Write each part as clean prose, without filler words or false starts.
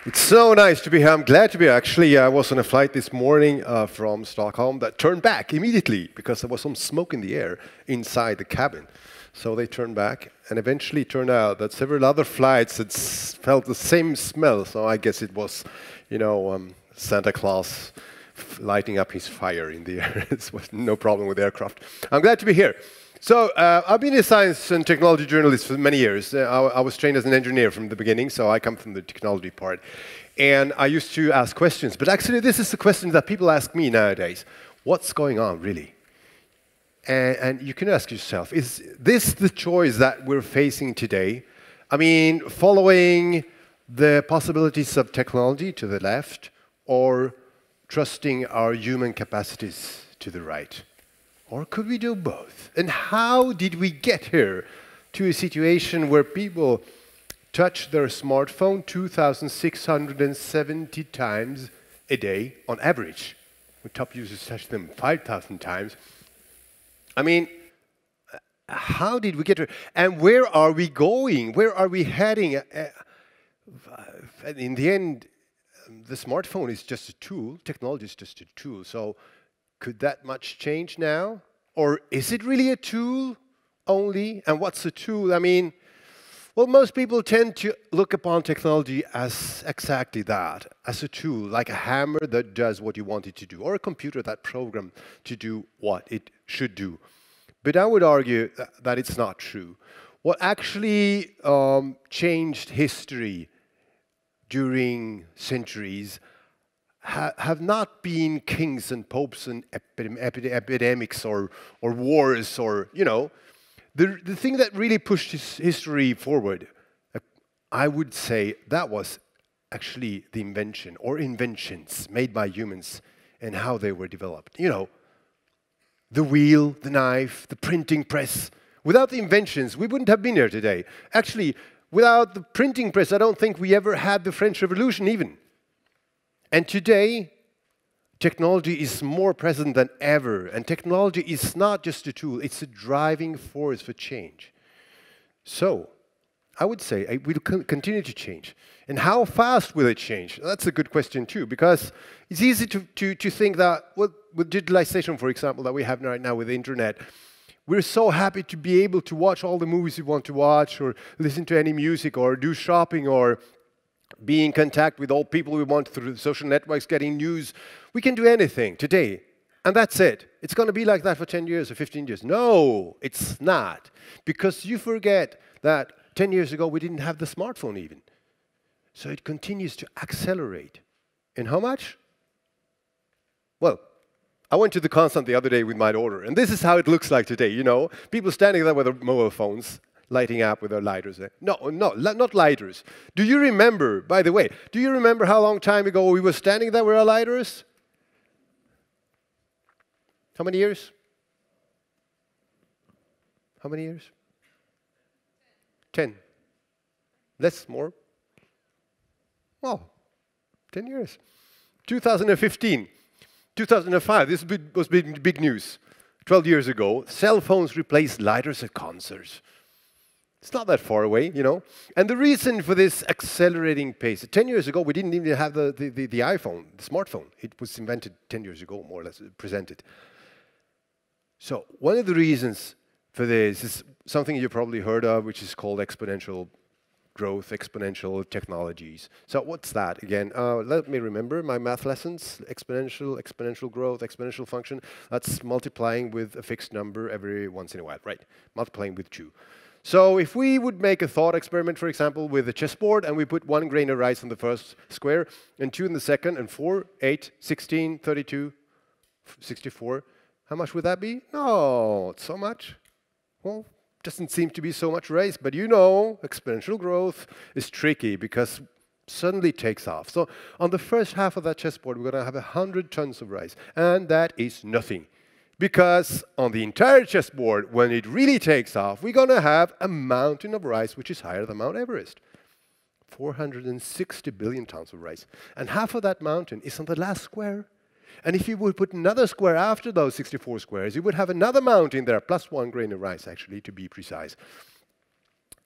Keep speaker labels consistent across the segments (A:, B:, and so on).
A: It's so nice to be here. I'm glad to be here. Actually, I was on a flight this morning from Stockholm that turned back immediately because there was some smoke in the air inside the cabin. So they turned back, and eventually it turned out that several other flights had felt the same smell. So I guess it was, Santa Claus lighting up his fire in the air. It was no problem with the aircraft. I'm glad to be here. So I've been a science and technology journalist for many years. I was trained as an engineer from the beginning, so I come from the technology part. And I used to ask questions. But actually, this is the question that people ask me nowadays. What's going on, really? And you can ask yourself, is this the choice that we're facing today? I mean, following the possibilities of technology to the left, or trusting our human capacities to the right? Or could we do both? And how did we get here to a situation where people touch their smartphone 2,670 times a day on average? With top users touch them 5,000 times. I mean, how did we get here? And where are we going? Where are we heading? In the end, the smartphone is just a tool. Technology is just a tool. So could that much change now? Or is it really a tool only? And what's a tool? I mean, well, most people tend to look upon technology as exactly that, as a tool, like a hammer that does what you want it to do, or a computer that programmed to do what it should do. But I would argue that it's not true. What actually changed history during centuries have not been kings and popes and epidemics or wars or, the thing that really pushed history forward, I would say that was actually the invention or inventions made by humans and how they were developed. The wheel, the knife, the printing press. Without the inventions, we wouldn't have been here today. Actually, without the printing press, I don't think we ever had the French Revolution even. And today, technology is more present than ever. And technology is not just a tool, it's a driving force for change. So, I would say it will continue to change. And how fast will it change? That's a good question too, because it's easy to think that, well, with digitalization, for example, that we have right now with the internet, we're so happy to be able to watch all the movies we want to watch, or listen to any music, or do shopping, or be in contact with all people we want through social networks, getting news. We can do anything today, and that's it. It's going to be like that for 10 years or 15 years. No, it's not. Because you forget that 10 years ago we didn't have the smartphone even. So it continues to accelerate. And how much? Well, I went to the concert the other day with my daughter, and this is how it looks like today, People standing there with their mobile phones, lighting up with their lighters. No, not lighters. Do you remember, by the way, do you remember how long time ago we were standing there with our lighters? How many years? How many years? 10. Less, more? Oh, 10 years. 2015, 2005, this was big news. 12 years ago, cell phones replaced lighters at concerts. It's not that far away, And the reason for this accelerating pace, 10 years ago, we didn't even have the iPhone, the smartphone. It was invented 10 years ago, more or less, presented. So one of the reasons for this is something you probably heard of, which is called exponential growth, exponential technologies. So what's that again? Let me remember my math lessons. Exponential growth, exponential function. That's multiplying with a fixed number every once in a while, right? Multiplying with 2. So if we would make a thought experiment, for example, with a chessboard, and we put 1 grain of rice on the first square, and 2 in the second, and 4, 8, 16, 32, 64, how much would that be? No, so much. Well, doesn't seem to be so much rice, but exponential growth is tricky because suddenly it takes off. So on the first half of that chessboard, we're going to have 100 tons of rice, and that is nothing. Because on the entire chessboard, when it really takes off, we're going to have a mountain of rice which is higher than Mount Everest. 460 billion tons of rice. And half of that mountain is on the last square. And if you would put another square after those 64 squares, you would have another mountain there, plus 1 grain of rice, actually, to be precise.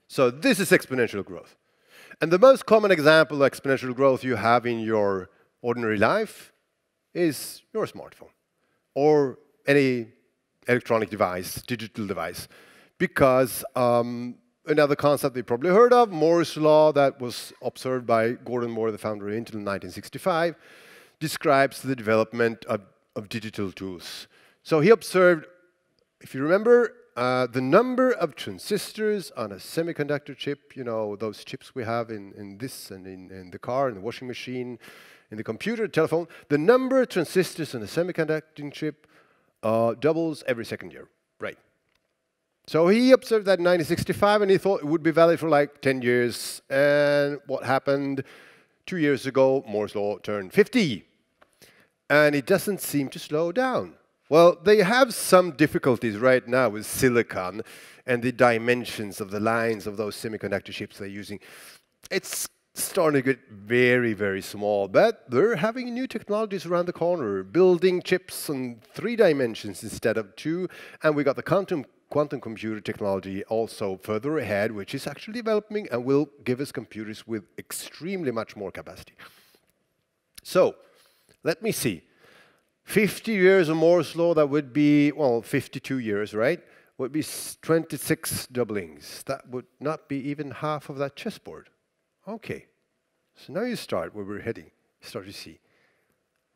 A: So this is exponential growth. And the most common example of exponential growth you have in your ordinary life is your smartphone or any electronic device, digital device. Because another concept you probably heard of, Moore's law, that was observed by Gordon Moore, the founder of Intel in 1965, describes the development of digital tools. So he observed, if you remember, the number of transistors on a semiconductor chip, you know, those chips we have in this and in the car, in the washing machine, in the computer, telephone, the number of transistors in a semiconducting chip doubles every second year, right? So he observed that in 1965, and he thought it would be valid for like 10 years. And what happened 2 years ago, Moore's law turned 50. And it doesn't seem to slow down. Well, they have some difficulties right now with silicon and the dimensions of the lines of those semiconductor chips they're using. It's starting to get very, very small, but they're having new technologies around the corner, building chips on 3 dimensions instead of 2, and we got the quantum computer technology also further ahead, which is actually developing and will give us computers with extremely much more capacity. So, let me see. 50 years of Moore's law, that would be, well, 52 years, right? Would be 26 doublings. That would not be even half of that chessboard. Okay. So now you start where we're heading. Start to see.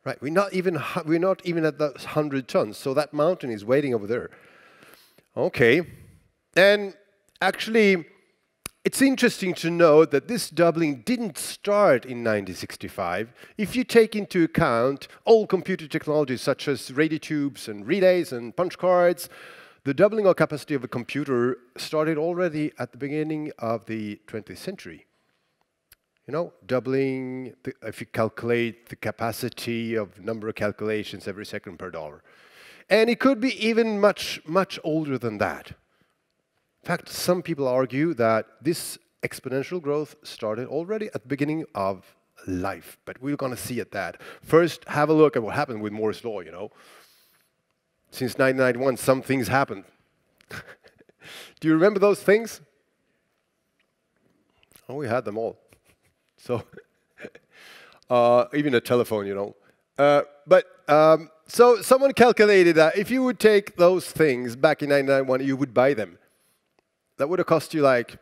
A: Right, we're not even at the 100 tons, so that mountain is waiting over there. Okay. And actually, it's interesting to note that this doubling didn't start in 1965. If you take into account old computer technologies such as radio tubes and relays and punch cards, the doubling of capacity of a computer started already at the beginning of the 20th century. You know, doubling, if you calculate the capacity of number of calculations every second per dollar. And it could be even much, much older than that. In fact, some people argue that this exponential growth started already at the beginning of life, but we're going to see at that. First, have a look at what happened with Moore's law, you know. Since 1991, some things happened. Do you remember those things? Oh, we had them all. So, even a telephone, you know. So someone calculated that if you would take those things back in 1991, you would buy them. That would have cost you like,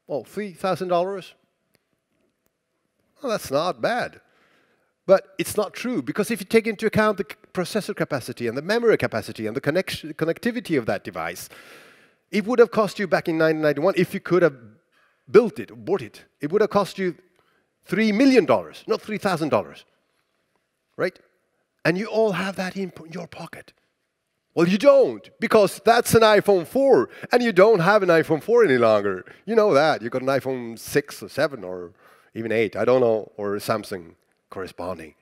A: well, $3,000. Well, that's not bad. But it's not true, because if you take into account the processor capacity and the memory capacity and the connectivity of that device, it would have cost you back in 1991, if you could have built it, or bought it, it would have cost you $3 million, not $3,000. Right? And you all have that in your pocket. Well, you don't, because that's an iPhone 4, and you don't have an iPhone 4 any longer. You know that. You've got an iPhone 6 or 7 or even 8, I don't know, or a Samsung corresponding.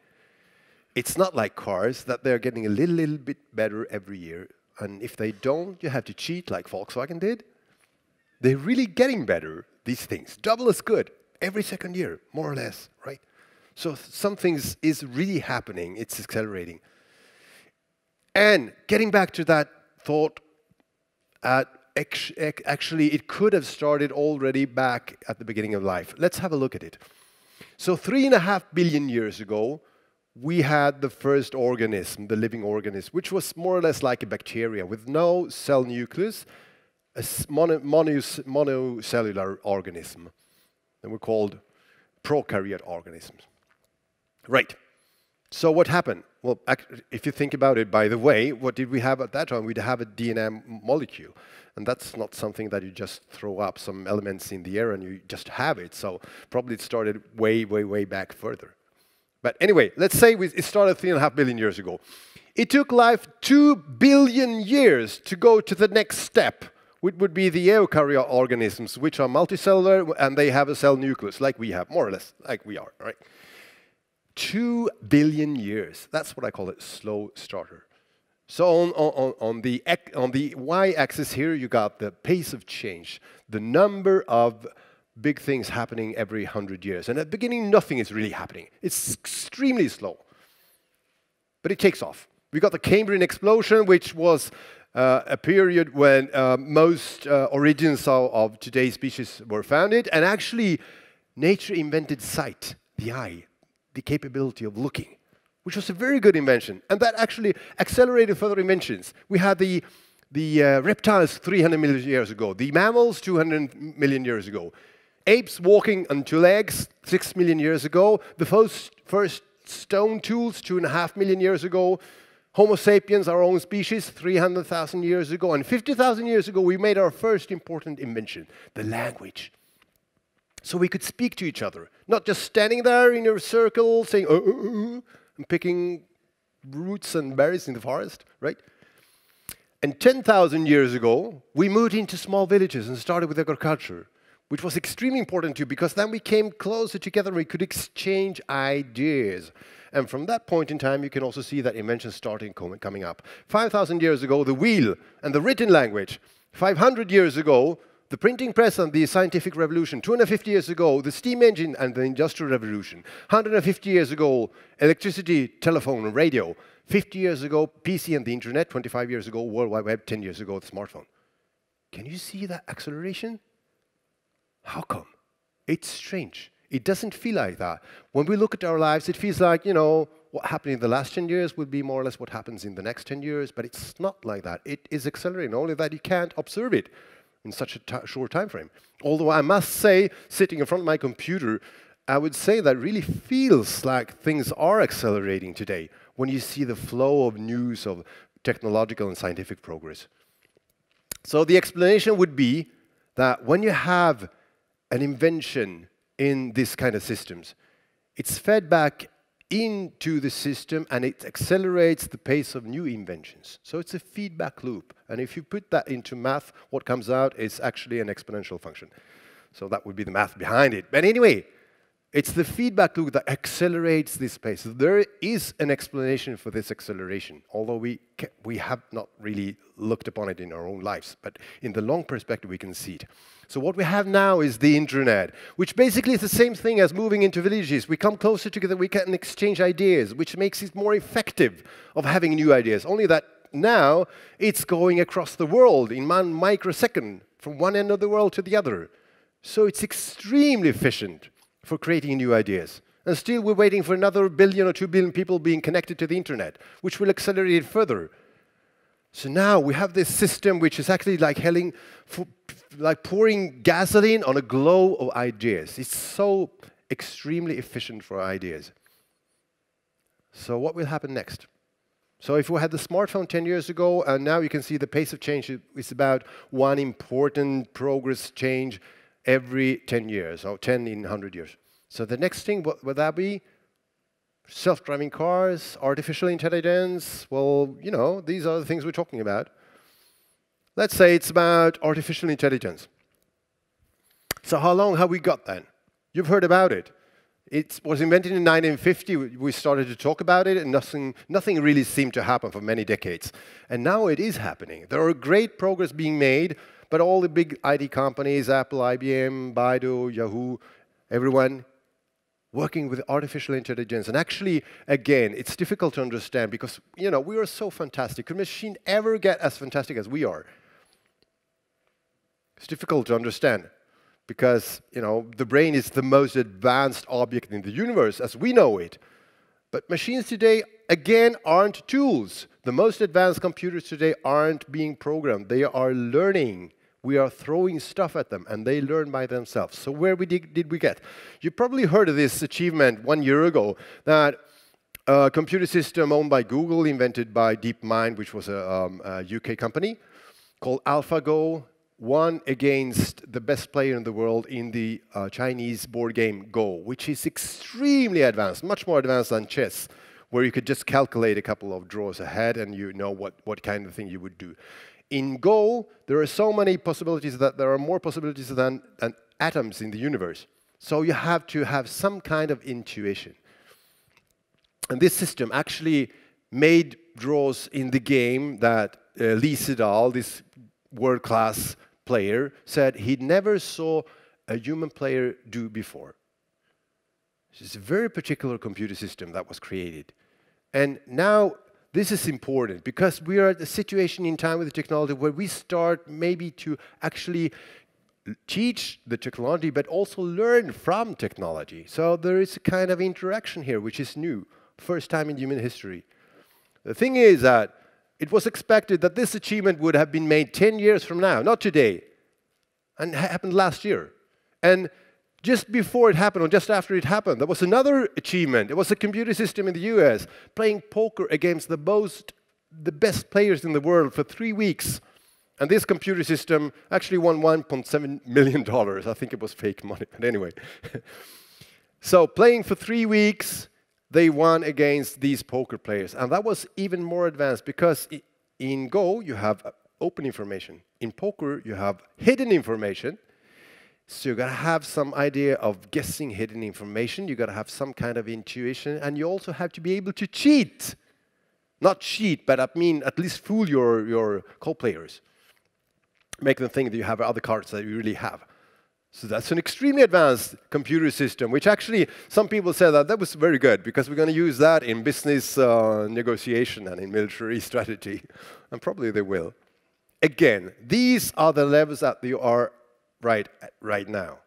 A: It's not like cars, that they're getting a little bit better every year. And if they don't, you have to cheat like Volkswagen did. They're really getting better, these things. Double as good every second year, more or less, right? So something is really happening. It's accelerating. And getting back to that thought, actually, it could have started already back at the beginning of life. Let's have a look at it. So 3.5 billion years ago, we had the first organism, the living organism, which was more or less like a bacteria with no cell nucleus, a monocellular organism. And we're called prokaryote organisms. Right. So what happened? Well, if you think about it, by the way, what did we have at that time? We'd have a DNA molecule. And that's not something that you just throw up some elements in the air and you just have it. So probably it started way, way, way back further. But anyway, let's say it started 3.5 billion years ago. It took life 2 billion years to go to the next step, which would be the eukaryote organisms, which are multicellular and they have a cell nucleus, like we have, more or less, like we are, right? 2 billion years. That's what I call a slow starter. So on the y-axis here, you got the pace of change, the number of big things happening every 100 years. And at the beginning, nothing is really happening. It's extremely slow. But it takes off. We got the Cambrian explosion, which was a period when most origins of today's species were founded. And actually, nature invented sight, the eye, the capability of looking, which was a very good invention. And that actually accelerated further inventions. We had the reptiles 300 million years ago, the mammals 200 million years ago, apes walking on two legs 6 million years ago, the first stone tools 2.5 million years ago, Homo sapiens, our own species, 300,000 years ago, and 50,000 years ago we made our first important invention, the language. So we could speak to each other, not just standing there in a circle saying, and picking roots and berries in the forest, right? And 10,000 years ago, we moved into small villages and started with agriculture, which was extremely important too, because then we came closer together and we could exchange ideas. And from that point in time, you can also see that inventions started coming up. 5,000 years ago, the wheel and the written language. 500 years ago, the printing press and the scientific revolution. 250 years ago, the steam engine and the industrial revolution. 150 years ago, electricity, telephone, and radio. 50 years ago, PC and the internet. 25 years ago, World Wide Web. 10 years ago, the smartphone. Can you see that acceleration? How come? It's strange. It doesn't feel like that. When we look at our lives, it feels like, you know, what happened in the last 10 years will be more or less what happens in the next 10 years, but it's not like that. It is accelerating, only that you can't observe it in such a short time frame. Although I must say, sitting in front of my computer, I would say that really feels like things are accelerating today when you see the flow of news of technological and scientific progress. So the explanation would be that when you have an invention in this kind of systems, it's fed back into the system and it accelerates the pace of new inventions. So it's a feedback loop. And if you put that into math, what comes out is actually an exponential function. So that would be the math behind it. But anyway, it's the feedback loop that accelerates this pace. So there is an explanation for this acceleration, although we have not really looked upon it in our own lives. But in the long perspective, we can see it. So what we have now is the internet, which basically is the same thing as moving into villages. We come closer together, we can exchange ideas, which makes it more effective of having new ideas. Only that now it's going across the world in 1 microsecond, from one end of the world to the other. So it's extremely efficient for creating new ideas. And still we're waiting for another 1 billion or 2 billion people being connected to the internet, which will accelerate it further. So now we have this system which is actually like pouring gasoline on a glow of ideas. It's so extremely efficient for ideas. So what will happen next? So if we had the smartphone 10 years ago, and now you can see the pace of change is about one important progress change every 10 years, or 10 in 100 years. So the next thing, what would that be? Self-driving cars, artificial intelligence. Well, you know, these are the things we're talking about. Let's say it's about artificial intelligence. So how long have we got then? You've heard about it. It was invented in 1950. We started to talk about it, and nothing really seemed to happen for many decades. And now it is happening. There are great progress being made, but all the big IT companies, Apple, IBM, Baidu, Yahoo, everyone, working with artificial intelligence. And actually, again, it's difficult to understand because, you know, we are so fantastic. Could a machine ever get as fantastic as we are? It's difficult to understand because, you know, the brain is the most advanced object in the universe as we know it. But machines today, again, aren't tools. The most advanced computers today aren't being programmed. They are learning. We are throwing stuff at them, and they learn by themselves. So where did we get? You probably heard of this achievement 1 year ago, that a computer system owned by Google, invented by DeepMind, which was a UK company, called AlphaGo, won against the best player in the world in the Chinese board game Go, which is extremely advanced, much more advanced than chess, where you could just calculate a couple of draws ahead and you know what kind of thing you would do. In Go, there are so many possibilities that there are more possibilities than atoms in the universe. So you have to have some kind of intuition. And this system actually made draws in the game that Lee Sedol, this world-class player, said he never saw a human player do before. It's a very particular computer system that was created. And now this is important because we are at a situation in time with the technology where we start maybe to actually teach the technology, but also learn from technology. So there is a kind of interaction here, which is new, first time in human history. The thing is that it was expected that this achievement would have been made 10 years from now, not today, and it happened last year. And just before it happened, or just after it happened, there was another achievement. It was a computer system in the US playing poker against the best players in the world for 3 weeks. And this computer system actually won $1.7 million. I think it was fake money, but anyway. So playing for 3 weeks, they won against these poker players. And that was even more advanced because in Go, you have open information. In poker, you have hidden information. So you got to have some idea of guessing hidden information. You got to have some kind of intuition. And you also have to be able to cheat. Not cheat, but I mean at least fool your co-players. Make them think that you have other cards that you really have. So that's an extremely advanced computer system, which actually some people say that was very good because we're going to use that in business negotiation and in military strategy. And probably they will. Again, these are the levels that they are right now.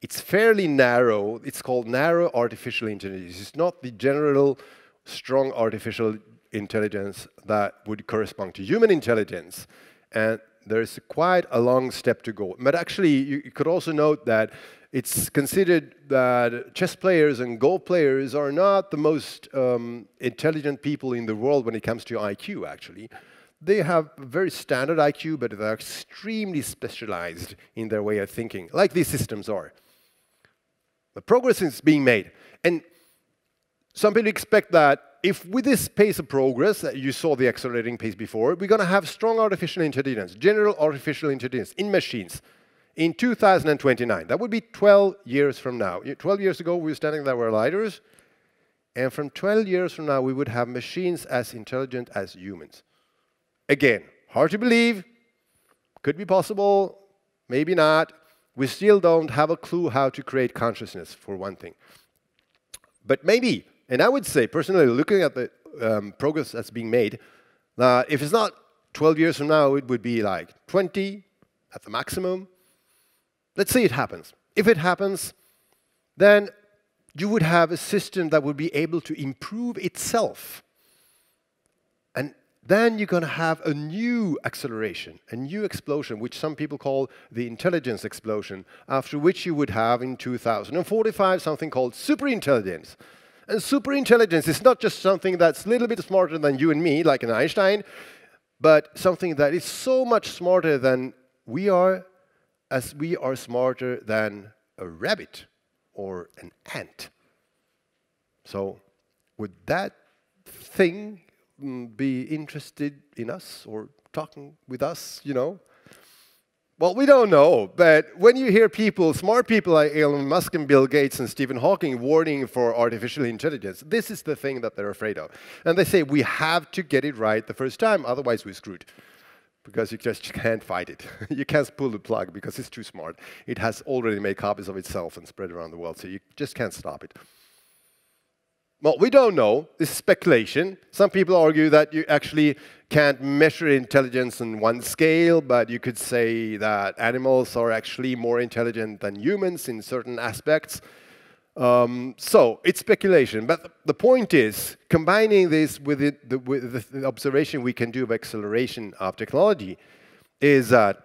A: It's fairly narrow. It's called narrow artificial intelligence. It's not the general strong artificial intelligence that would correspond to human intelligence. And there's quite a long step to go. But actually, you could also note that it's considered that chess players and Go players are not the most intelligent people in the world when it comes to IQ, actually. They have very standard IQ, but they're extremely specialized in their way of thinking, like these systems are. The progress is being made. And some people expect that if with this pace of progress, that you saw the accelerating pace before, we're going to have strong artificial intelligence, general artificial intelligence in machines in 2029. That would be 12 years from now. 12 years ago, we were standing there with lighters. And from 12 years from now, we would have machines as intelligent as humans. Again, hard to believe. Could be possible. Maybe not. We still don't have a clue how to create consciousness, for one thing. But maybe. And I would say, personally, looking at the progress that's being made, if it's not 12 years from now, it would be like 20 at the maximum. Let's say it happens. If it happens, then you would have a system that would be able to improve itself. And then you're going to have a new acceleration, a new explosion, which some people call the intelligence explosion, after which you would have in 2045 something called superintelligence. And superintelligence is not just something that's a little bit smarter than you and me, like an Einstein, but something that is so much smarter than we are, as we are smarter than a rabbit or an ant. So would that thing be interested in us or talking with us, you know? Well, we don't know, but when you hear people, smart people like Elon Musk and Bill Gates and Stephen Hawking warning for artificial intelligence, this is the thing that they're afraid of. And they say, we have to get it right the first time, otherwise we're screwed. Because you just can't fight it. You can't pull the plug because it's too smart. It has already made copies of itself and spread around the world, so you just can't stop it. Well, we don't know. This is speculation. Some people argue that you actually can't measure intelligence on one scale, but you could say that animals are actually more intelligent than humans in certain aspects. So it's speculation. But the point is, combining this with the observation we can do of acceleration of technology, is that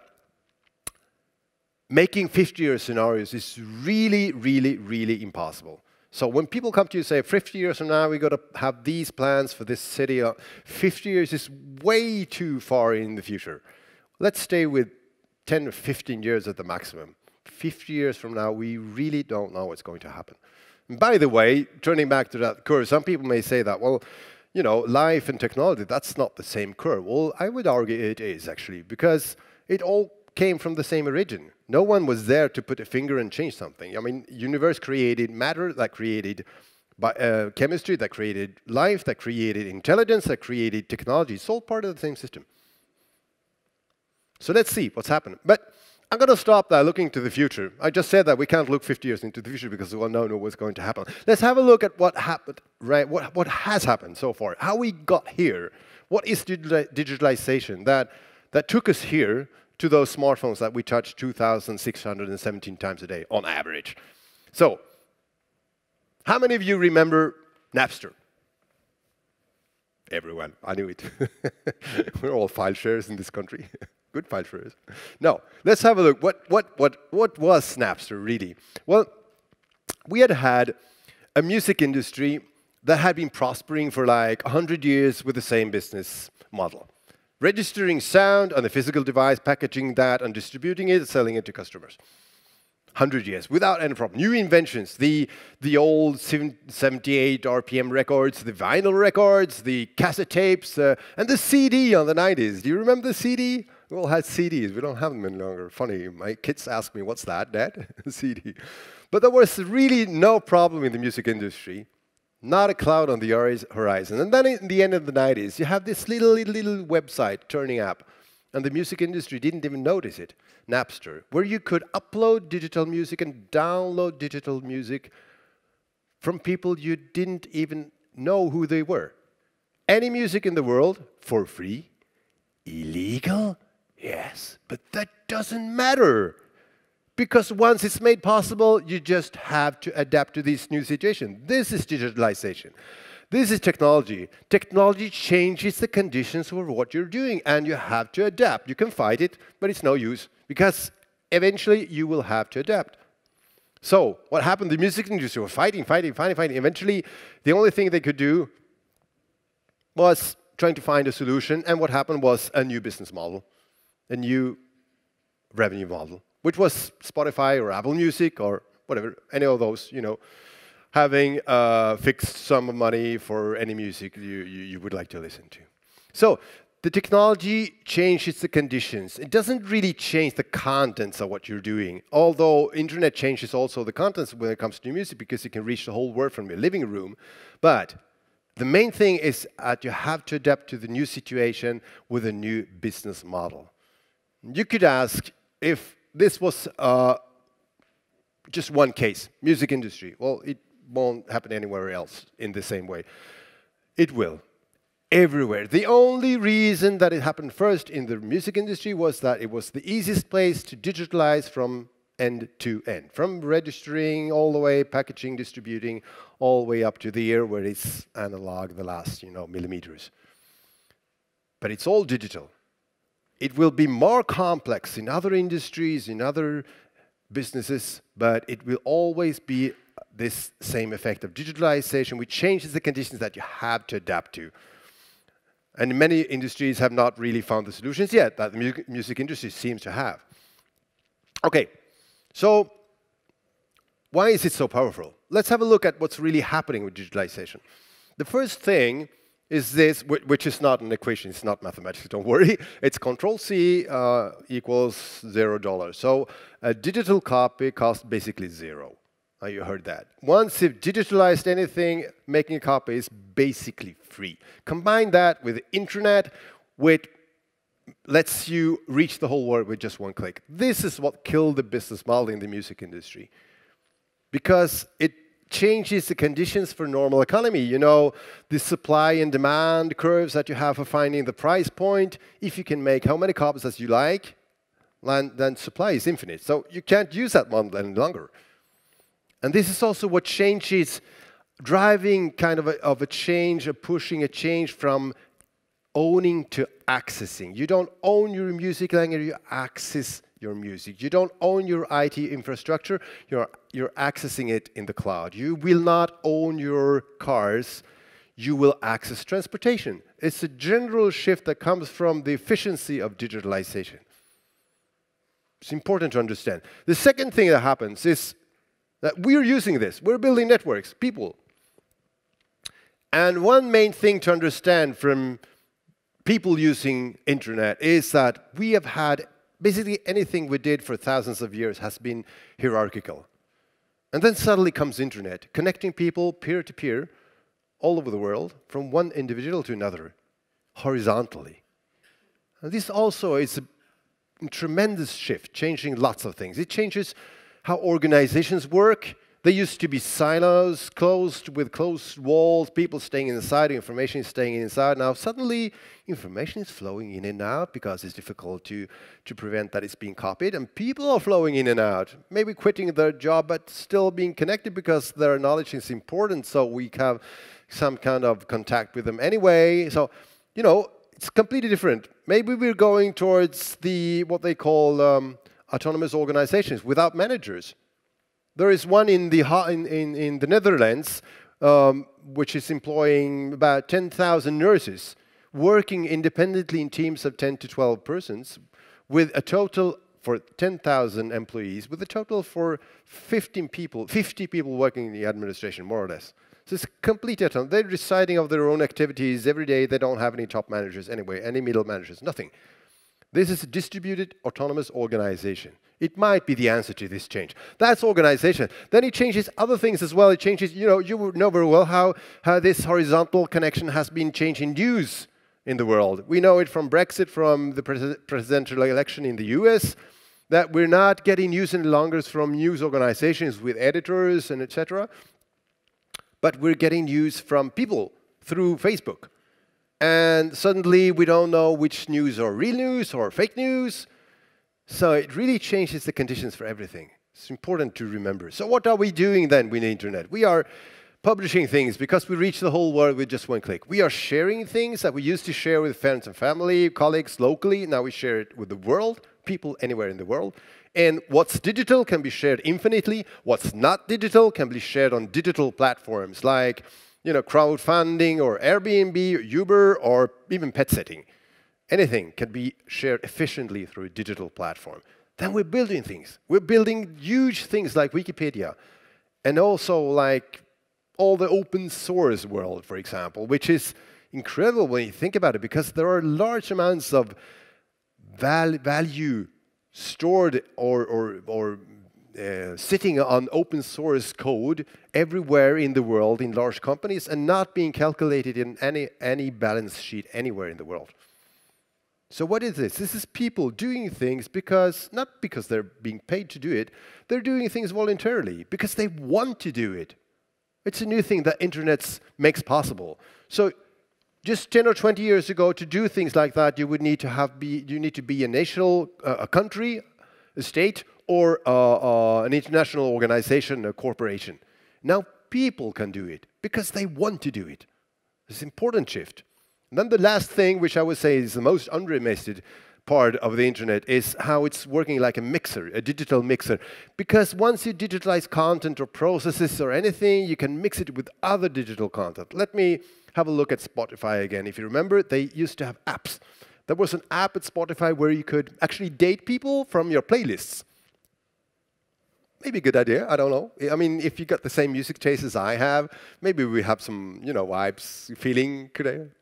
A: making 50-year scenarios is really, really, really impossible. So when people come to you and say, 50 years from now, we've got to have these plans for this city, 50 years is way too far in the future. Let's stay with 10 or 15 years at the maximum. 50 years from now, we really don't know what's going to happen. And by the way, turning back to that curve, some people may say that, well, you know, life and technology, that's not the same curve. Well, I would argue it is, actually, because it all came from the same origin. No one was there to put a finger and change something. I mean, universe created matter, that created chemistry, that created life, that created intelligence, that created technology. It's all part of the same system. So let's see what's happened. But I'm going to stop there looking to the future. I just said that we can't look 50 years into the future because we don't know what's going to happen. Let's have a look at what happened, right? What has happened so far, how we got here. What is digitalization that took us here to those smartphones that we touch 2,617 times a day on average? So, how many of you remember Napster? Everyone, I knew it. We're all file sharers in this country. Good file sharers. No, let's have a look. What was Napster really? Well, we had a music industry that had been prospering for like 100 years with the same business model. Registering sound on a physical device, packaging that and distributing it, selling it to customers. 100 years, without any problem. New inventions, the old 78 RPM records, the vinyl records, the cassette tapes, and the CD on the 90s. Do you remember the CD? We all had CDs. We don't have them any longer. Funny, my kids ask me, what's that, Dad? CD. But there was really no problem in the music industry. Not a cloud on the horizon. And then in the end of the 90s, you have this little website turning up. And the music industry didn't even notice it. Napster, where you could upload digital music and download digital music from people you didn't even know who they were. Any music in the world, for free. Illegal? Yes, but that doesn't matter. Because once it's made possible, you just have to adapt to this new situation. This is digitalization. This is technology. Technology changes the conditions for what you're doing, and you have to adapt. You can fight it, but it's no use, because eventually you will have to adapt. So what happened? The music industry was fighting. Eventually, the only thing they could do was trying to find a solution, and what happened was a new business model, a new revenue model, which was Spotify or Apple Music or whatever, any of those, you know, having a fixed sum of money for any music you would like to listen to. So the technology changes the conditions. It doesn't really change the contents of what you're doing, although internet changes also the contents when it comes to music, because you can reach the whole world from your living room. But the main thing is that you have to adapt to the new situation with a new business model. You could ask if this was just one case, music industry. Well, it won't happen anywhere else in the same way. It will. Everywhere. The only reason that it happened first in the music industry was that it was the easiest place to digitalize from end to end. From registering all the way, packaging, distributing, all the way up to the ear where it's analog, the last, millimeters. But it's all digital. It will be more complex in other industries, in other businesses, but it will always be this same effect of digitalization, which changes the conditions that you have to adapt to. And many industries have not really found the solutions yet that the music industry seems to have. Okay, so why is it so powerful? Let's have a look at what's really happening with digitalization. The first thing is this, which is not an equation, it's not mathematics, don't worry. It's Control-C equals $0. So a digital copy costs basically zero. You heard that. Once you've digitalized anything, making a copy is basically free. Combine that with the internet, which lets you reach the whole world with just one click. This is what killed the business model in the music industry, because it changes the conditions for normal economy. You know, the supply and demand curves that you have for finding the price point. If you can make how many copies as you like, then supply is infinite. So you can't use that model any longer. And this is also what changes, driving kind of a change, pushing a change from owning to accessing. You don't own your music longer, you access your music. You don't own your IT infrastructure, you're accessing it in the cloud. You will not own your cars, you will access transportation. It's a general shift that comes from the efficiency of digitalization. It's important to understand. The second thing that happens is that we're using this. We're building networks, people. And one main thing to understand from people using internet is that we have had basically anything we did for thousands of years has been hierarchical. And then suddenly comes internet, connecting people peer-to-peer all over the world, from one individual to another, horizontally. And this also is tremendous shift, changing lots of things. It changes how organizations work. They used to be silos, closed with closed walls, people staying inside, information is staying inside. Now suddenly information is flowing in and out because it's difficult to prevent that it's being copied, and people are flowing in and out, maybe quitting their job but still being connected because their knowledge is important, so we have some kind of contact with them anyway. So, you know, it's completely different. Maybe we're going towards what they call autonomous organizations without managers. There is one in the Netherlands which is employing about 10,000 nurses working independently in teams of 10 to 12 persons with a total for 10,000 employees, with a total for 50 people working in the administration, more or less. So it's complete autonomy. They're deciding of their own activities every day. They don't have any top managers anyway, any middle managers, nothing. This is a distributed autonomous organization. It might be the answer to this change. That's organization. Then it changes other things as well. It changes, you know very well how this horizontal connection has been changing news in the world. We know it from Brexit, from the presidential election in the US, that we're not getting news any longer from news organizations with editors and etc. But we're getting news from people through Facebook. And suddenly we don't know which news are real news or fake news. So it really changes the conditions for everything. It's important to remember. So what are we doing then with the internet? We are publishing things because we reach the whole world with just one click. We are sharing things that we used to share with friends and family, colleagues locally. Now we share it with the world, people anywhere in the world. And what's digital can be shared infinitely. What's not digital can be shared on digital platforms like, you know, crowdfunding or Airbnb or Uber or even pet sitting. Anything can be shared efficiently through a digital platform. Then we're building things. We're building huge things like Wikipedia, and also like all the open source world, for example, which is incredible when you think about it, because there are large amounts of value stored or sitting on open source code everywhere in the world in large companies and not being calculated in any balance sheet anywhere in the world. So what is this? This is people doing things not because they're being paid to do it, they're doing things voluntarily because they want to do it. It's a new thing that internet makes possible. So just 10 or 20 years ago, to do things like that, you would need to be a national, a country, a state, or an international organization, a corporation. Now people can do it because they want to do it. It's an important shift. And then the last thing, which I would say is the most underestimated part of the internet, is how it's working like a mixer, a digital mixer. Because once you digitalize content or processes or anything, you can mix it with other digital content. Let me have a look at Spotify again. If you remember, they used to have apps. There was an app at Spotify where you could actually date people from your playlists. Maybe a good idea, I don't know. I mean, if you got the same music taste as I have, maybe we have some, vibes, feeling.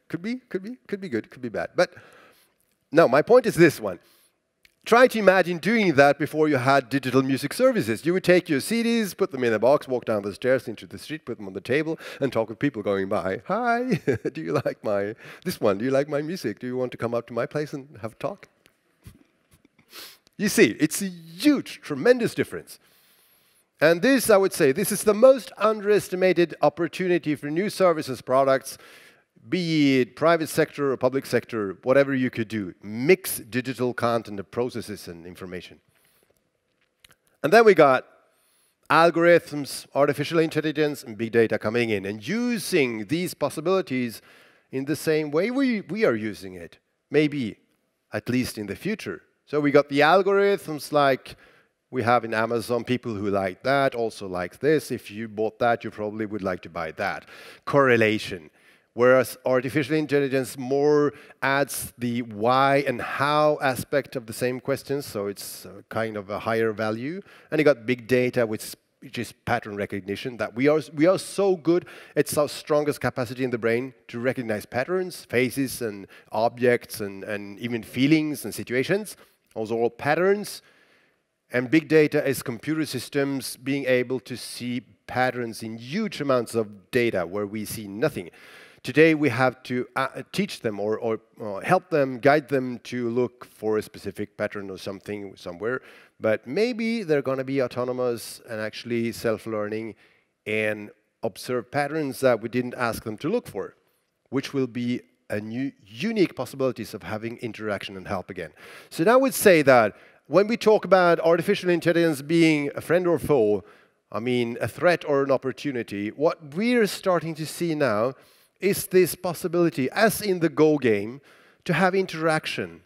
A: Could be good, could be bad. But no, my point is this one. Try to imagine doing that before you had digital music services. You would take your CDs, put them in a box, walk down the stairs into the street, put them on the table, and talk with people going by. Hi, do you like this one? Do you like my music? Do you want to come up to my place and have a talk? You see, it's a huge, tremendous difference. And this, I would say, this is the most underestimated opportunity for new services, products, be it private sector or public sector, whatever you could do. Mix digital content and processes and information. And then we got algorithms, artificial intelligence, and big data coming in and using these possibilities in the same way we are using it, maybe at least in the future. So we got the algorithms like we have in Amazon, people who like that, also like this. If you bought that, you probably would like to buy that. Correlation. Whereas artificial intelligence more adds the why and how aspect of the same questions, so it's kind of a higher value. And you got big data, which is pattern recognition, that we are so good, it's our strongest capacity in the brain to recognize patterns, faces and objects and even feelings and situations. Those are all patterns. And big data is computer systems being able to see patterns in huge amounts of data where we see nothing. Today we have to teach them or help them, guide them to look for a specific pattern or something somewhere. But maybe they're going to be autonomous and actually self-learning and observe patterns that we didn't ask them to look for, which will be a new, unique possibilities of having interaction and help again. So now I would say that when we talk about artificial intelligence being a friend or foe, I mean a threat or an opportunity, what we're starting to see now is this possibility, as in the Go game, to have interaction.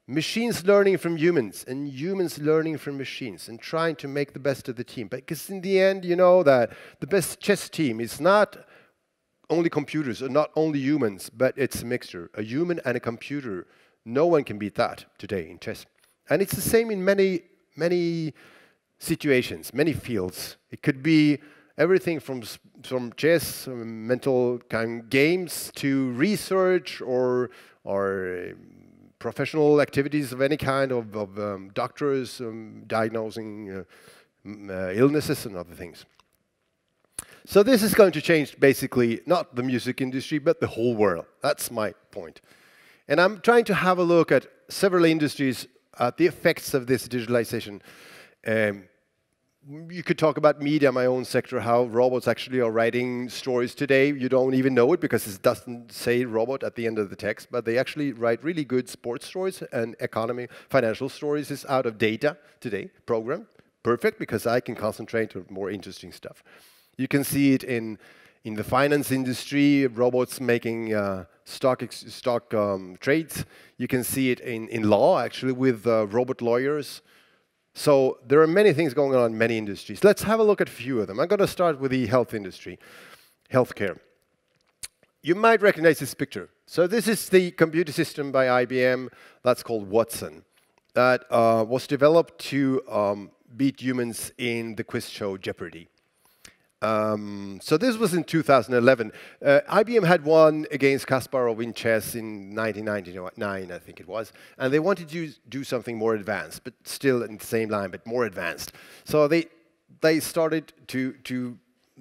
A: Machines learning from humans, and humans learning from machines, and trying to make the best of the team. Because in the end, you know that the best chess team is not only computers, or not only humans, but it's a mixture. A human and a computer. No one can beat that today in chess. And it's the same in many situations, many fields. It could be everything from chess, mental kind of games, to research or professional activities of any kind of doctors diagnosing illnesses and other things. So this is going to change basically not the music industry, but the whole world. That's my point. And I'm trying to have a look at several industries, at the effects of this digitalization. You could talk about media, my own sector, how robots actually are writing stories today. You don't even know it because it doesn't say robot at the end of the text, but they actually write really good sports stories and economy, financial stories is out of data today, program. Perfect, because I can concentrate on more interesting stuff. You can see it in the finance industry, robots making stock trades. You can see it in law, actually, with robot lawyers. So there are many things going on in many industries. Let's have a look at a few of them. I'm going to start with the health industry, healthcare. You might recognize this picture. So this is the computer system by IBM that's called Watson, that was developed to beat humans in the quiz show Jeopardy. So this was in 2011. IBM had won against Kasparov in chess in 1999, I think it was, and they wanted to do something more advanced, but still in the same line, but more advanced. So they started to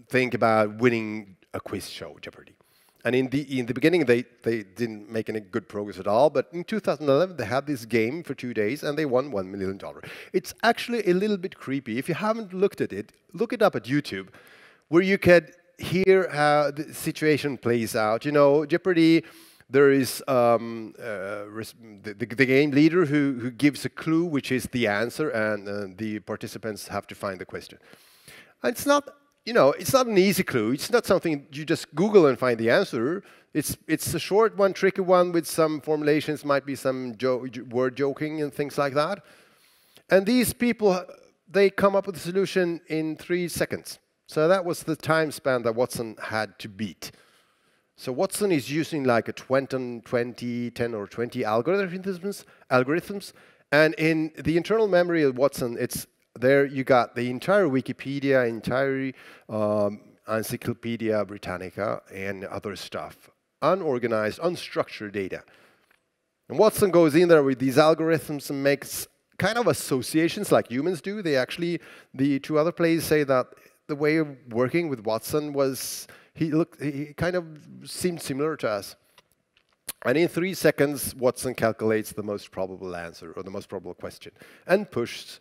A: think about winning a quiz show, Jeopardy. And in the beginning, they didn't make any good progress at all, but in 2011, they had this game for 2 days, and they won $1 million. It's actually a little bit creepy. If you haven't looked at it, look it up at YouTube, where you could hear how the situation plays out. You know, Jeopardy, there is the game leader who gives a clue, which is the answer, and the participants have to find the question. And it's not, you know, it's not an easy clue. It's not something you just Google and find the answer. It's a short one, tricky one with some formulations, might be some word joking and things like that. And these people, they come up with a solution in 3 seconds. So that was the time span that Watson had to beat. So Watson is using like a 10 or 20 algorithms. And in the internal memory of Watson, it's there you got the entire Wikipedia, entire Encyclopedia Britannica, and other stuff. Unorganized, unstructured data. And Watson goes in there with these algorithms and makes kind of associations like humans do. They actually, the 2 other players say that the way of working with Watson was, he kind of seemed similar to us. And in 3 seconds, Watson calculates the most probable answer, or the most probable question, and pushes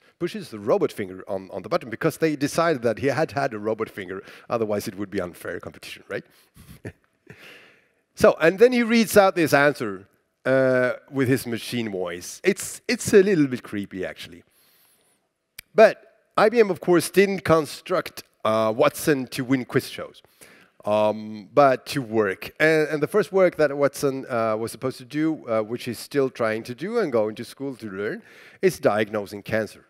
A: the robot finger on the button, because they decided that he had a robot finger, otherwise it would be unfair competition, right? So, and then he reads out this answer with his machine voice. It's a little bit creepy, actually. But IBM, of course, didn't construct Watson to win quiz shows, but to work. And the first work that Watson was supposed to do, which he's still trying to do and going to school to learn, is diagnosing cancer.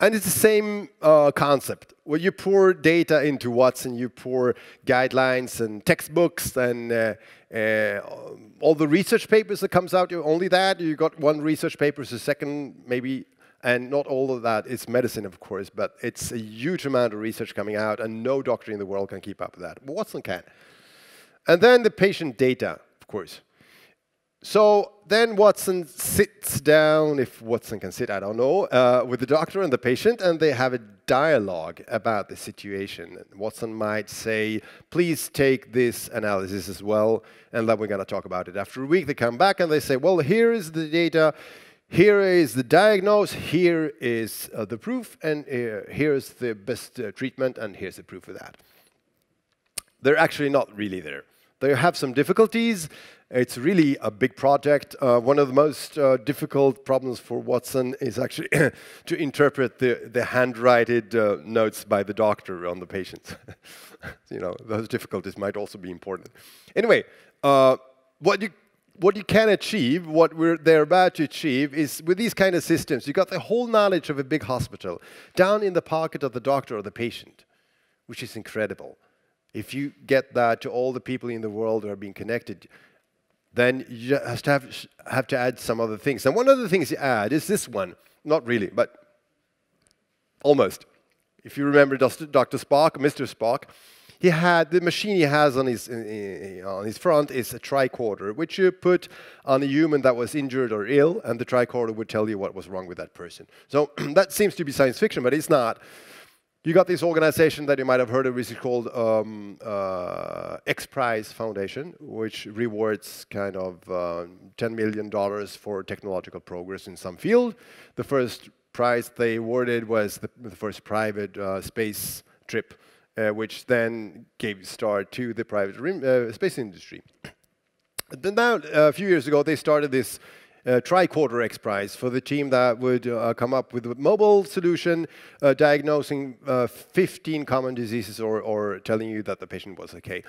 A: And it's the same concept. When you pour data into Watson, you pour guidelines and textbooks and all the research papers that comes out. Only that, you got 1 research paper a second, maybe. And not all of that is medicine, of course, but it's a huge amount of research coming out, and no doctor in the world can keep up with that. But Watson can. And then the patient data, of course. So then Watson sits down, if Watson can sit, I don't know, with the doctor and the patient, and they have a dialogue about the situation. And Watson might say, please take this analysis as well, and then we're going to talk about it. After a week, they come back and they say, well, here is the data, here is the diagnosis, here is the proof, and here's the best treatment, and here's the proof of that. They're actually not really there. They have some difficulties. It's really a big project. One of the most difficult problems for Watson is actually to interpret the handwritten notes by the doctor on the patient. You know, those difficulties might also be important. Anyway, what you can achieve, what they're about to achieve, is with these kind of systems, you got the whole knowledge of a big hospital down in the pocket of the doctor or the patient, which is incredible. If you get that to all the people in the world who are being connected, then you just have to add some other things. And one of the things you add is this one. Not really, but almost. If you remember Dr. Spock, Mr. Spock, he had the machine he has on his front is a tricorder, which you put on a human that was injured or ill, and the tricorder would tell you what was wrong with that person. So that seems to be science fiction, but it's not. You got this organization that you might have heard of, which is called XPrize Foundation, which rewards kind of $10 million for technological progress in some field. The first prize they awarded was the first private space trip, which then gave start to the private space industry. Then now, a few years ago, they started this tricorder XPrize for the team that would come up with a mobile solution diagnosing 15 common diseases or telling you that the patient was okay.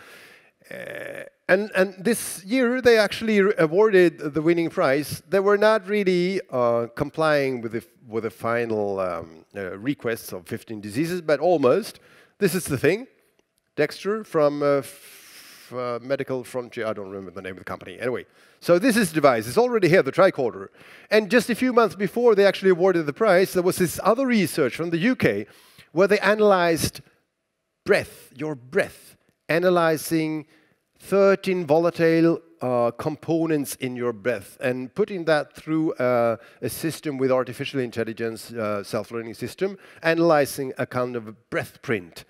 A: And this year they actually awarded the winning prize. They were not really complying with the final requests of 15 diseases, but almost. This is the thing. Dextra from Medical Frontier, I don't remember the name of the company. Anyway, so this is the device. It's already here, the tricorder. And just a few months before they actually awarded the prize, there was this other research from the UK where they analyzed breath, your breath, analyzing 13 volatile components in your breath and putting that through a system with artificial intelligence, self-learning system, analyzing a kind of breath print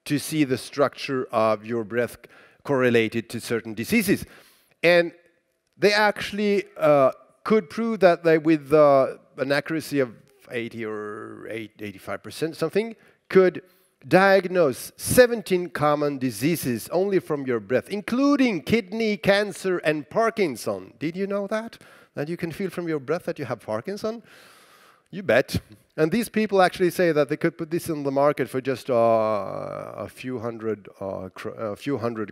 A: to see the structure of your breath correlated to certain diseases. And they actually could prove that they, with an accuracy of 80 or 85% something, could diagnose 17 common diseases only from your breath, including kidney cancer and Parkinson. Did you know that? That you can feel from your breath that you have Parkinson? You bet. And these people actually say that they could put this on the market for just a few hundred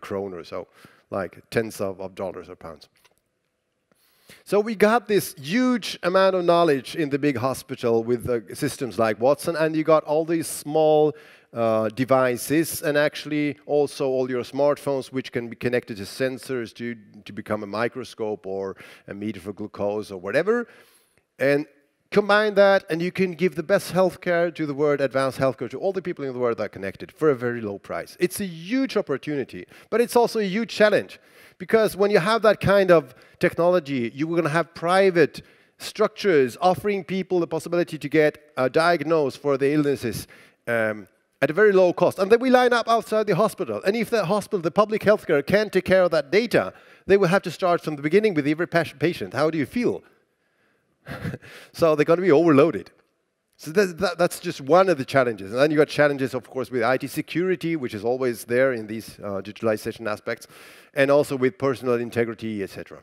A: kroner, so like tens of dollars or pounds. So we got this huge amount of knowledge in the big hospital with systems like Watson, and you got all these small devices, and actually also all your smartphones, which can be connected to sensors to become a microscope or a meter for glucose or whatever. And combine that, and you can give the best healthcare to the world, advanced healthcare to all the people in the world that are connected for a very low price. It's a huge opportunity, but it's also a huge challenge. Because when you have that kind of technology, you're going to have private structures offering people the possibility to get diagnosed for the illnesses at a very low cost. And then we line up outside the hospital. And if the hospital, the public healthcare, can't take care of that data, they will have to start from the beginning with every patient. How do you feel? So they're going to be overloaded. So that's just one of the challenges. And then you got challenges, of course, with IT security, which is always there in these digitalization aspects, and also with personal integrity, etc.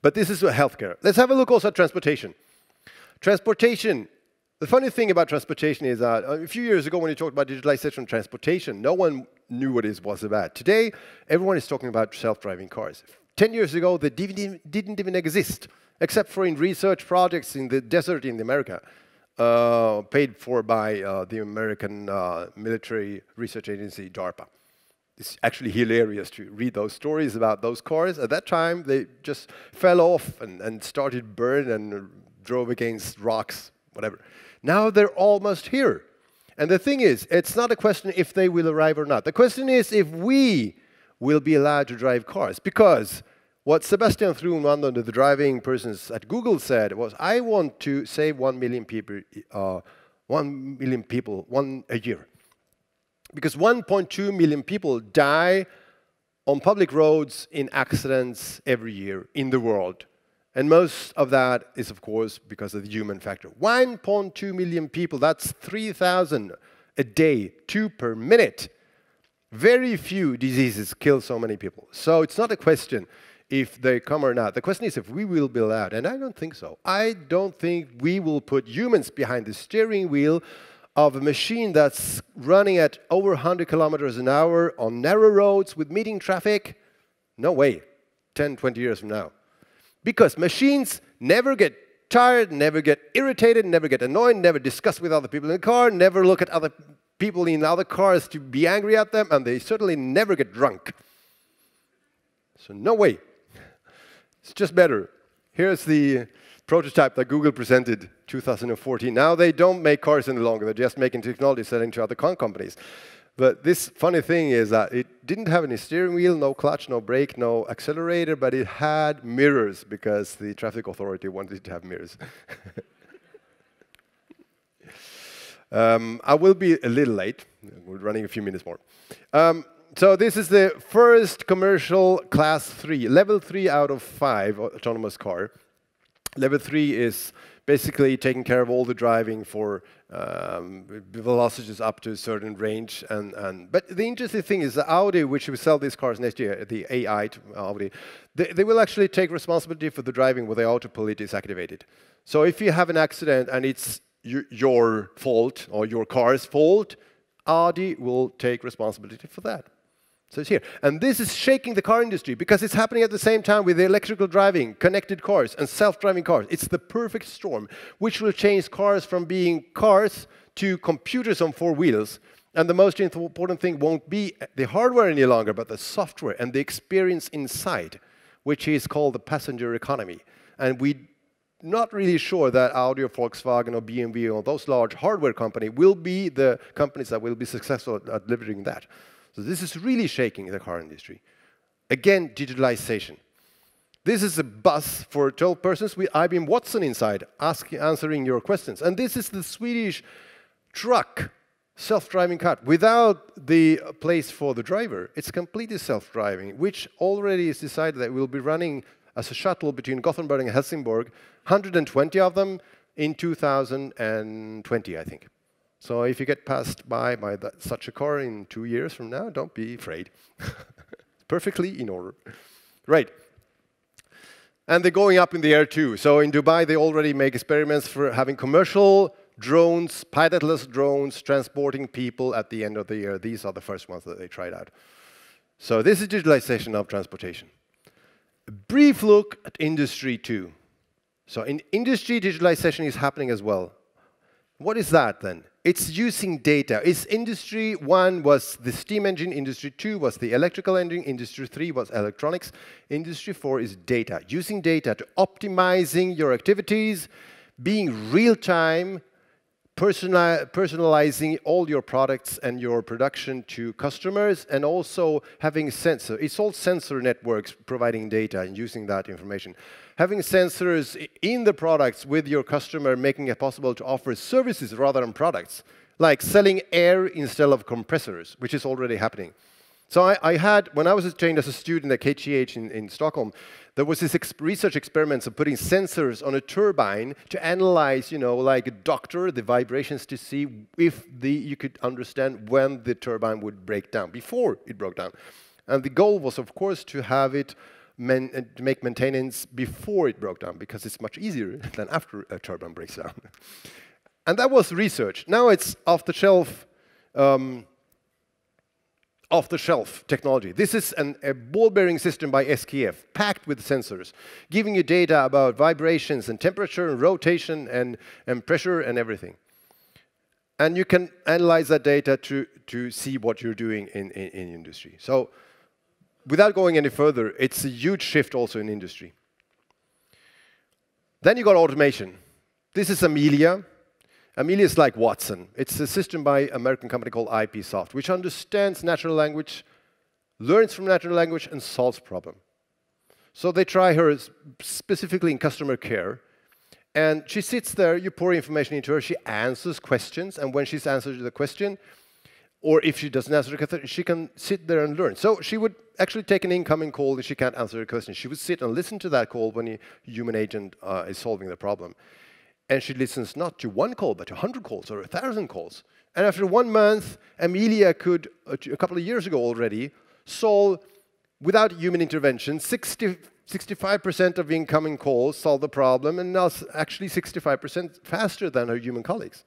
A: But this is healthcare. Let's have a look also at transportation. Transportation. The funny thing about transportation is that a few years ago when you talked about digitalization of transportation, no one knew what it was about. Today, everyone is talking about self-driving cars. 10 years ago, they didn't even exist, except for in research projects in the desert in America, paid for by the American military research agency, DARPA. It's actually hilarious to read those stories about those cars. At that time, they just fell off and started burn and drove against rocks, whatever. Now they're almost here. And the thing is, it's not a question if they will arrive or not. The question is if we will be allowed to drive cars. Because What Sebastian Thrun, one of the driving persons at Google, said was, I want to save 1 million people, 1 million people a year. Because 1.2 million people die on public roads in accidents every year in the world. And most of that is, of course, because of the human factor. 1.2 million people, that's 3,000 a day, 2 per minute. Very few diseases kill so many people. So it's not a question if they come or not. The question is if we will be allowed, and I don't think so. I don't think we will put humans behind the steering wheel of a machine that's running at over 100 kilometers an hour on narrow roads with meeting traffic. No way, 10, 20 years from now. Because machines never get tired, never get irritated, never get annoyed, never discuss with other people in the car, never look at other people in other cars to be angry at them, and they certainly never get drunk. So no way. It's just better. Here's the prototype that Google presented 2014. Now they don't make cars any longer. They're just making technology selling to other car companies. But this funny thing is that it didn't have any steering wheel, no clutch, no brake, no accelerator, but it had mirrors because the traffic authority wanted it to have mirrors. I will be a little late. We're running a few minutes more. So this is the first commercial class 3, level 3 out of 5 autonomous car. Level 3 is basically taking care of all the driving for velocities up to a certain range. But the interesting thing is that Audi, which will sell these cars next year, the AI Audi, they will actually take responsibility for the driving where the autopilot is activated. So if you have an accident and it's your fault or your car's fault, Audi will take responsibility for that. So it's here. And this is shaking the car industry because it's happening at the same time with the electrical driving, connected cars, and self-driving cars. It's the perfect storm, which will change cars from being cars to computers on 4 wheels. And the most important thing won't be the hardware any longer, but the software and the experience inside, which is called the passenger economy. And we're not really sure that Audi or Volkswagen or BMW or those large hardware companies will be the companies that will be successful at delivering that. So this is really shaking the car industry. Again, digitalization. This is a bus for 12 persons with IBM Watson inside, answering your questions. And this is the Swedish truck, self-driving car, without the place for the driver. It's completely self-driving, which already is decided that it will be running as a shuttle between Gothenburg and Helsingborg, 120 of them in 2020, I think. So if you get passed by such a car in 2 years from now, don't be afraid. Perfectly in order. Right. And they're going up in the air too. So in Dubai, they already make experiments for having commercial drones, pilotless drones, transporting people at the end of the year. These are the first ones that they tried out. So this is digitalization of transportation. A brief look at industry 2. So in industry, digitalization is happening as well. What is that then? It's using data. It's industry 1 was the steam engine, industry 2 was the electrical engine, industry 3 was electronics, industry 4 is data. Using data to optimizing your activities, being real-time, personalizing all your products and your production to customers, and also having sensor. It's all sensor networks providing data and using that information. Having sensors in the products with your customer, making it possible to offer services rather than products, like selling air instead of compressors, which is already happening. So I had, when I was trained as a student at KTH in Stockholm, there was this research experiments of putting sensors on a turbine to analyze, like a doctor, the vibrations to see if you could understand when the turbine would break down, before it broke down. And the goal was, of course, to have it to make maintenance before it broke down, because it's much easier than after a turbine breaks down. And that was research. Now it's off-the-shelf technology. This is a ball bearing system by SKF, packed with sensors, giving you data about vibrations and temperature and rotation and pressure and everything. And you can analyze that data to see what you're doing in industry. So without going any further, it's a huge shift also in industry. Then you got automation. This is Amelia. Amelia is like Watson. It's a system by an American company called IPsoft, which understands natural language, learns from natural language, and solves problems. So they try her specifically in customer care. And she sits there, you pour information into her, she answers questions, and when she's answered the question, or if she doesn't answer the question, she can sit there and learn. So she would actually take an incoming call and she can't answer the question. She would sit and listen to that call when a human agent is solving the problem. And she listens not to one call, but to 100 calls or 1,000 calls. And after 1 month, Amelia could, a couple of years ago already, solve, without human intervention, 65% of incoming calls, solve the problem, and now actually 65% faster than her human colleagues.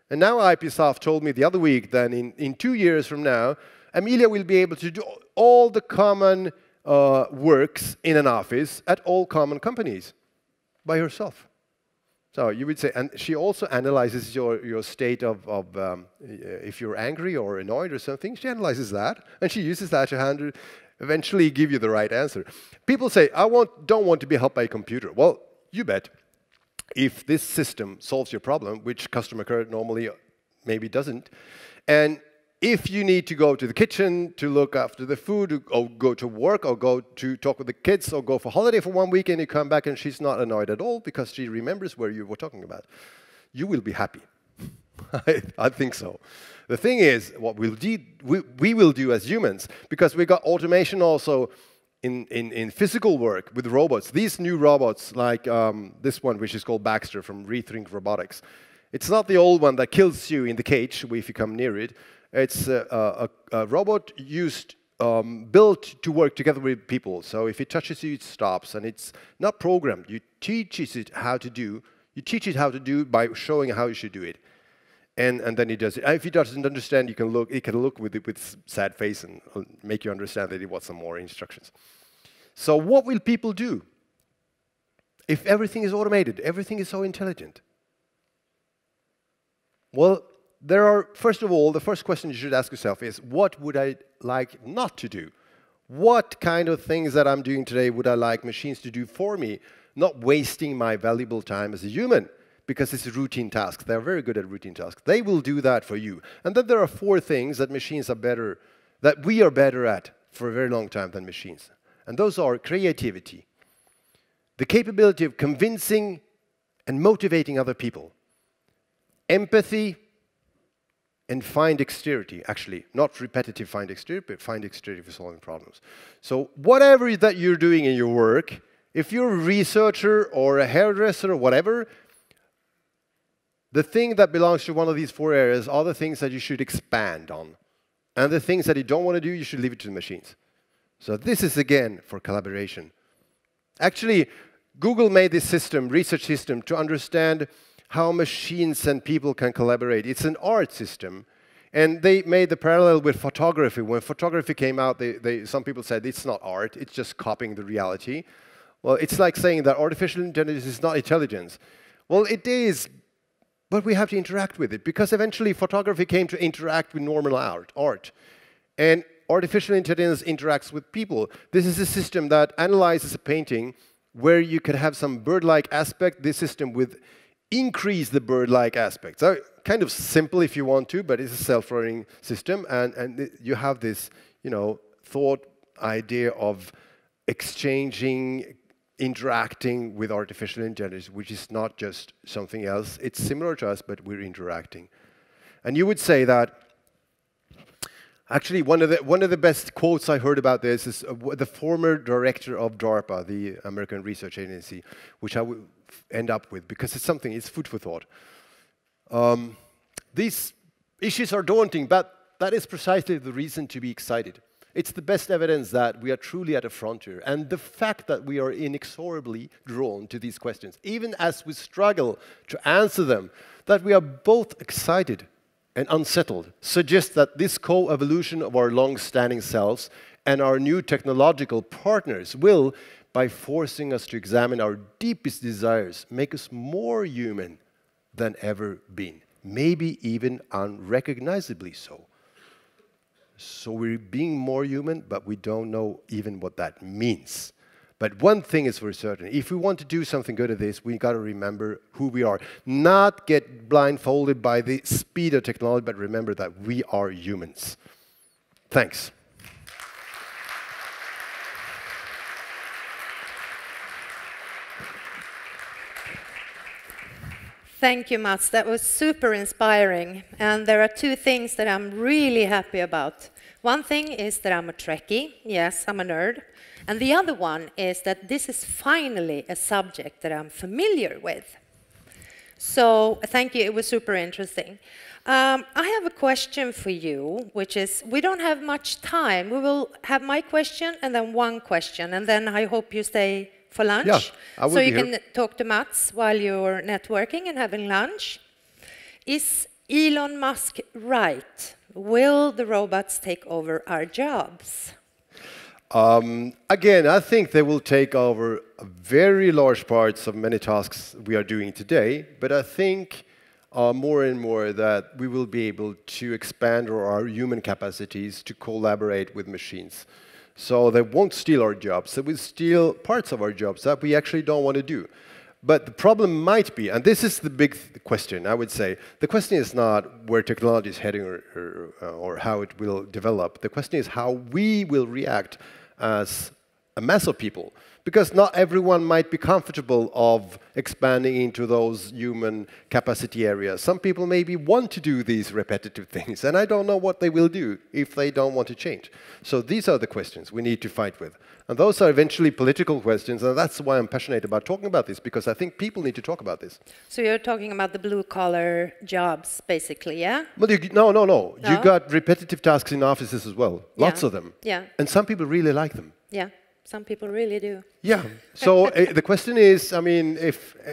A: And now IPSoft told me the other week that in 2 years from now, Amelia will be able to do all the common works in an office at all common companies by herself. So you would say, and she also analyzes your state of if you're angry or annoyed or something, she analyzes that, and she uses that to eventually give you the right answer. People say, don't want to be helped by a computer. Well, you bet. If this system solves your problem, which customer care normally maybe doesn't, and if you need to go to the kitchen to look after the food, or go to work, or go to talk with the kids, or go for holiday for 1 week, and you come back and she's not annoyed at all because she remembers where you were talking about, you will be happy. I think so. The thing is, what we will do as humans, because we got automation also in physical work with robots. These new robots, like this one, which is called Baxter from Rethink Robotics. It's not the old one that kills you in the cage if you come near it. It's a robot built to work together with people. So if it touches you, it stops, and it's not programmed. You teach it how to do. You teach it how to do by showing how you should do it, and then it does it. If it doesn't understand, you can look. It can look with sad face and make you understand that it wants some more instructions. So what will people do if everything is automated? Everything is so intelligent. Well, first of all, the first question you should ask yourself is, what would I like not to do? What kind of things that I'm doing today would I like machines to do for me, not wasting my valuable time as a human, because it's a routine task. They're very good at routine tasks. They will do that for you. And then there are 4 things that machines are better, that we are better at for a very long time than machines. And those are creativity, the capability of convincing and motivating other people, empathy, and fine dexterity. Actually, not repetitive fine dexterity, but fine dexterity for solving problems. So whatever that you're doing in your work, if you're a researcher or a hairdresser or whatever, the thing that belongs to one of these 4 areas are the things that you should expand on. And the things that you don't want to do, you should leave it to the machines. So this is, again, for collaboration. Actually, Google made this system, research system, to understand how machines and people can collaborate. It's an art system. And they made the parallel with photography. When photography came out, some people said it's not art, it's just copying the reality. Well, it's like saying that artificial intelligence is not intelligence. Well, it is, but we have to interact with it, because eventually photography came to interact with normal art. And artificial intelligence interacts with people. This is a system that analyzes a painting where you could have some bird-like aspect. This system would increase the bird-like aspect. So kind of simple if you want to, but it's a self-learning system, and you have this, thought idea of exchanging, interacting with artificial intelligence, which is not just something else. It's similar to us, but we're interacting. And you would say that actually, one of the best quotes I heard about this is the former director of DARPA, the American Research Agency, which I will end up with, because it's food for thought. These issues are daunting, but that is precisely the reason to be excited. It's the best evidence that we are truly at a frontier, and the fact that we are inexorably drawn to these questions, even as we struggle to answer them, that we are both excited and unsettled, suggests that this co-evolution of our long-standing selves and our new technological partners will, by forcing us to examine our deepest desires, make us more human than ever been, maybe even unrecognizably so. So we're being more human, but we don't know even what that means. But one thing is for certain, if we want to do something good at this, we got to remember who we are. Not get blindfolded by the speed of technology, but remember that we are humans. Thanks.
B: Thank you, Mats. That was super inspiring. And there are two things that I'm really happy about. One thing is that I'm a Trekkie. Yes, I'm a nerd. And the other one is that this is finally a subject that I'm familiar with. So thank you. It was super interesting. I have a question for you, which is, we don't have much time. We will have my question and then one question. And then I hope you stay for lunch.
A: Yeah, I will
B: so
A: be
B: you
A: here.
B: can talk to Mats while you're networking and having lunch. Is Elon Musk right? Will the robots take over our jobs?
A: Again, I think they will take over very large parts of many tasks we are doing today, but I think more and more that we will be able to expand our human capacities to collaborate with machines. So they won't steal our jobs, they will steal parts of our jobs that we actually don't want to do. But the problem might be, and this is the big question, I would say, the question is not where technology is heading or how it will develop. The question is how we will react as a mass of people. Because not everyone might be comfortable of expanding into those human capacity areas. Some people maybe want to do these repetitive things, and I don't know what they will do if they don't want to change. So these are the questions we need to fight with. And those are eventually political questions, and that's why I'm passionate about talking about this, because I think people need to talk about this.
B: So you're talking about the blue-collar jobs, basically, yeah?
A: Well, no. You got repetitive tasks in offices as well, lots of them.
B: Yeah.
A: And some people really like them.
B: Yeah, some people really do.
A: Yeah. So the question is, I mean,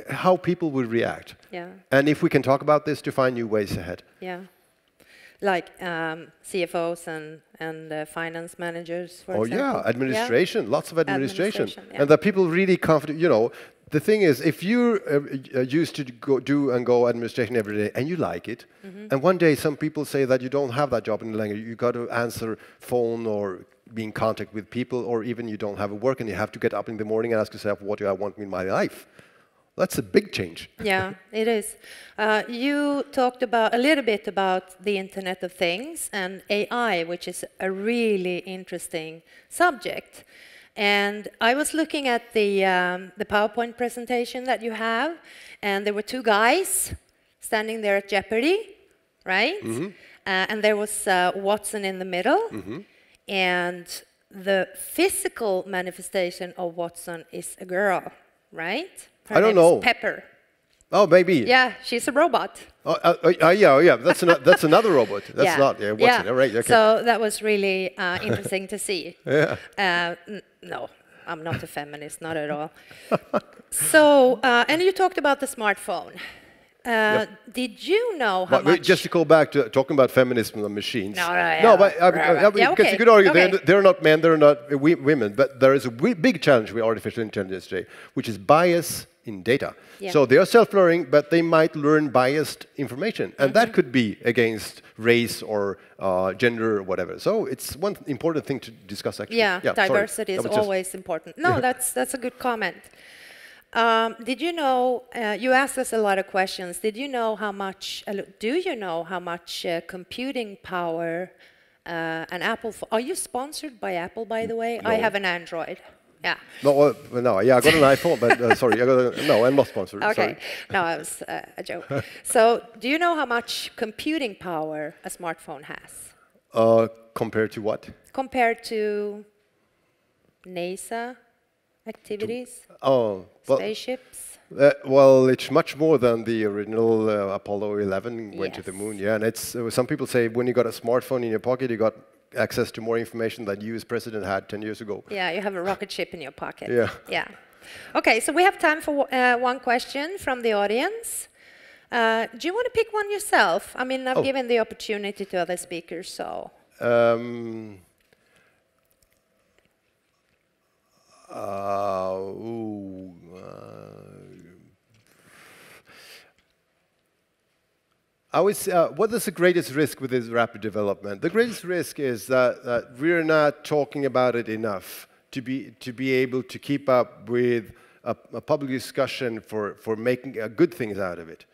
A: how people will react.
B: Yeah.
A: And if we can talk about this to find new ways ahead.
B: Yeah. Like CFOs and finance managers, for example.
A: Oh, yeah, administration, lots of administration.
B: Yeah.
A: And that people really confident, you know, the thing is, if you're used to go administration every day and you like it, and one day some people say that you don't have that job any longer, you got to answer phone or be in contact with people, or even you don't have a work and you have to get up in the morning and ask yourself, what do I want in my life? That's a big change.
B: Yeah, it is. You talked a little bit about the Internet of Things and AI, which is a really interesting subject. And I was looking at the PowerPoint presentation that you have, and there were two guys standing there at Jeopardy, right? And there was Watson in the middle. And the physical manifestation of Watson is a girl, right? Her
A: I don't know.
B: Pepper.
A: Oh, maybe.
B: Yeah, she's a robot.
A: Yeah. That's another robot. That's not. Yeah, Watson.
B: Yeah.
A: Right. Okay.
B: So that was really interesting to see.
A: Yeah.
B: No, I'm not a feminist, not at all. So, and you talked about the smartphone. Did you know how much...
A: Just to go back to talking about feminism and machines.
B: No,
A: but
B: okay.
A: you could argue they're not men, they're not women, but there is a big challenge with artificial intelligence today, which is bias in data.
B: Yeah.
A: So they are self-learning, but they might learn biased information, and that could be against race or gender or whatever. So it's one important thing to discuss, actually.
B: Yeah, diversity is always important. No, that's a good comment. Did you know, you asked us a lot of questions. Did you know how much, do you know how much computing power an Apple, are you sponsored by Apple, by the way?
A: No.
B: I have an Android. Yeah.
A: No, yeah, I got an iPhone, but sorry, no, I'm not sponsored.
B: Okay,
A: sorry.
B: no, it was a joke. So, do you know how much computing power a smartphone has?
A: Compared to what?
B: Compared to NASA activities? Spaceships?
A: Well, it's much more than the original Apollo 11 went to the moon. Yeah, and it's some people say when you got a smartphone in your pocket, you got access to more information than you as president had 10 years ago.
B: Yeah, you have a rocket ship in your pocket.
A: Yeah.
B: Yeah. Okay, so we have time for one question from the audience. Do you want to pick one yourself? I mean, I've given the opportunity to other speakers, so.
A: I would say, what is the greatest risk with this rapid development? The greatest risk is that we're not talking about it enough to be able to keep up with a public discussion for making good things out of it.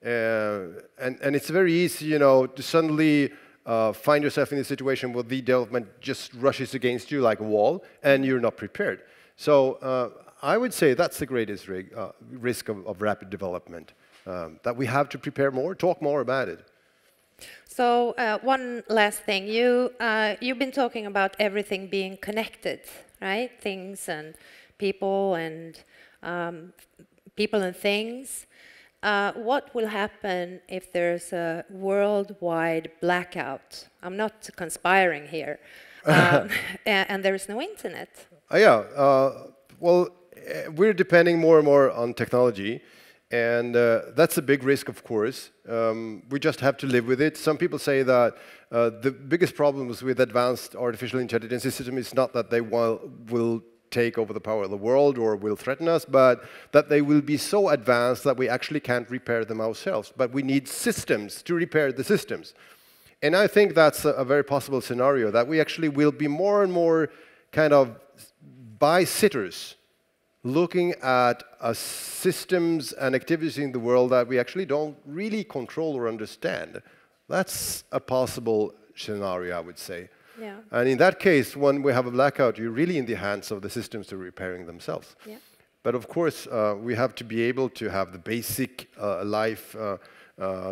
A: And it's very easy, you know, to suddenly find yourself in a situation where the development just rushes against you like a wall, and you're not prepared. So I would say that's the greatest risk of rapid development. that we have to prepare more, talk more about it.
B: So one last thing, you've been talking about everything being connected, right? Things and people and things. What will happen if there's a worldwide blackout? I'm not conspiring here, and there's no internet.
A: Well, we're depending more and more on technology. And that's a big risk, of course. We just have to live with it. Some people say that the biggest problems with advanced artificial intelligence systems is not that they will take over the power of the world or will threaten us, but that they will be so advanced that we actually can't repair them ourselves. But we need systems to repair the systems. And I think that's a very possible scenario, that we actually will be more and more kind of by-sitters, looking at systems and activities in the world that we actually don't really control or understand. That's a possible scenario, I would say.
B: Yeah.
A: And in that case, when we have a blackout, you're really in the hands of the systems to repairing themselves.
B: Yeah.
A: But of course, we have to be able to have the basic life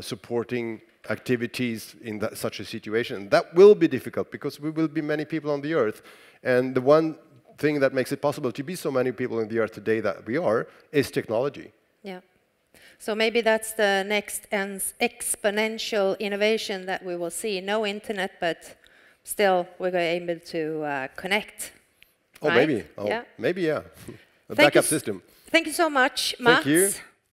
A: supporting activities in such a situation. That will be difficult because we will be many people on the earth. And the one thing that makes it possible to be so many people on the earth today that we are is technology.
B: Yeah. So maybe that's the next exponential innovation that we will see. No internet, but still we're going to be able to connect.
A: Oh,
B: right?
A: maybe. Oh,
B: yeah.
A: Maybe, yeah. A backup system.
B: Thank you so much, Mats.
A: Thank you.